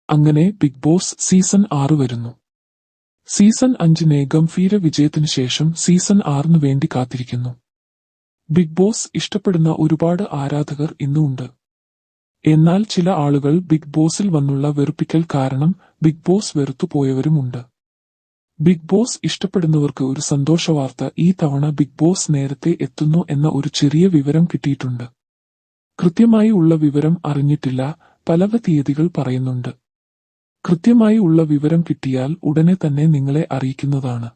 അങ്ങനെ big boss season 6 വരുന്നു. Season 5 ഗംഭീര വിജയത്തിനു ശേഷം സീസൺ 6 വേണ്ടി കാത്തിരിക്കുന്നു. ബിഗ് ബോസ് ഇഷ്ടപ്പെടുന്ന ഒരുപാട് ആരാധകർ ഇന്നുണ്ട്. എന്നാൽ ചില ആളുകൾ ബിഗ് ബോസിൽ വന്നുള്ള വെറുപ്പിക്കൽ കാരണം ബിഗ് ബോസ് വെറുത്തുപോയവരുമുണ്ട്. ബിഗ് ബോസ് ഇഷ്ടപ്പെടുന്നവർക്ക് ഒരു സന്തോഷവാർത്ത, ഈ തവണ ബിഗ് ബോസ് നേരത്തെ എത്തുന്നു എന്ന ഒരു ചെറിയ വിവരം കിട്ടിയിട്ടുണ്ട്. കൃത്യമായി ഉള്ള വിവരം അറിഞ്ഞിട്ടില്ല, പല തീയതികൾ പറയുന്നുണ്ട്. കൃത്യമായി ഉള്ള വിവരം കിട്ടിയാൽ ഉടനെ തന്നെ നിങ്ങളെ അറിയിക്കുന്നതാണ്.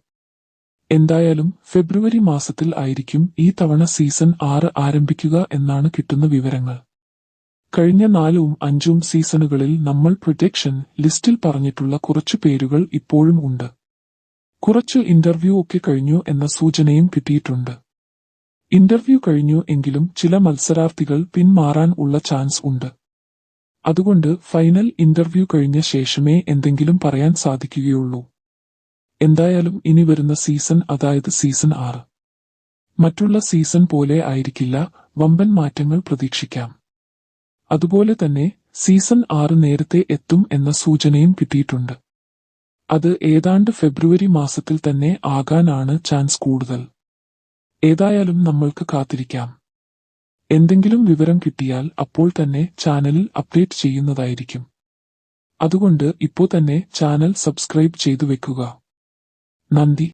എന്തായാലും ഫെബ്രുവരി മാസത്തിൽ ആയിരിക്കും ഈ തവണ സീസൺ 6 ആരംഭിക്കുക എന്നാണ് കിട്ടുന്ന വിവരങ്ങൾ. കഴിഞ്ഞ 4ഉം 5ഉം സീസണുകളിൽ നമ്മൾ പ്രൊജക്ഷൻ ലിസ്റ്റിൽ പറഞ്ഞിട്ടുള്ള കുറച്ചു പേരുകൾ ഇപ്പോഴും ഉണ്ട്. കുറച്ചു ഇന്റർവ്യൂ ഒക്കെ കഴിഞ്ഞു എന്ന സൂചനയും കിട്ടിയിട്ടുണ്ട്. ഇന്റർവ്യൂ കഴിഞ്ഞു എങ്കിലും ചില മത്സരാർത്ഥികൾ പിന്മാറാൻ ഉള്ള ചാൻസ് ഉണ്ട്. അതുകൊണ്ട് ഫൈനൽ ഇന്റർവ്യൂ കഴിഞ്ഞ ശേഷമേ എന്തെങ്കിലും പറയാൻ സാധിക്കുകയുള്ളൂ. എന്തായാലും ഇനി വരുന്ന സീസൺ, അതായത് സീസൺ 6, മറ്റുള്ള സീസൺ പോലെ ആയിരിക്കില്ല, വമ്പൻ മാറ്റങ്ങൾ പ്രതീക്ഷിക്കാം. അതുപോലെ തന്നെ സീസൺ 6 നേരത്തെ എത്തും എന്ന സൂചനയും കിട്ടിയിട്ടുണ്ട്. അത് ഏതാണ്ട് ഫെബ്രുവരി മാസത്തിൽ തന്നെ ആകാനാണ് ചാൻസ് കൂടുതൽ. ഏതായാലും നമ്മൾക്ക് കാത്തിരിക്കാം. എന്തെങ്കിലും വിവരം കിട്ടിയാൽ അപ്പോൾ തന്നെ ചാനലിൽ അപ്ഡേറ്റ് ചെയ്യുന്നതായിരിക്കും. അതുകൊണ്ട് ഇപ്പോൾ തന്നെ ചാനൽ സബ്സ്ക്രൈബ് ചെയ്തു വെക്കുക. നന്ദി.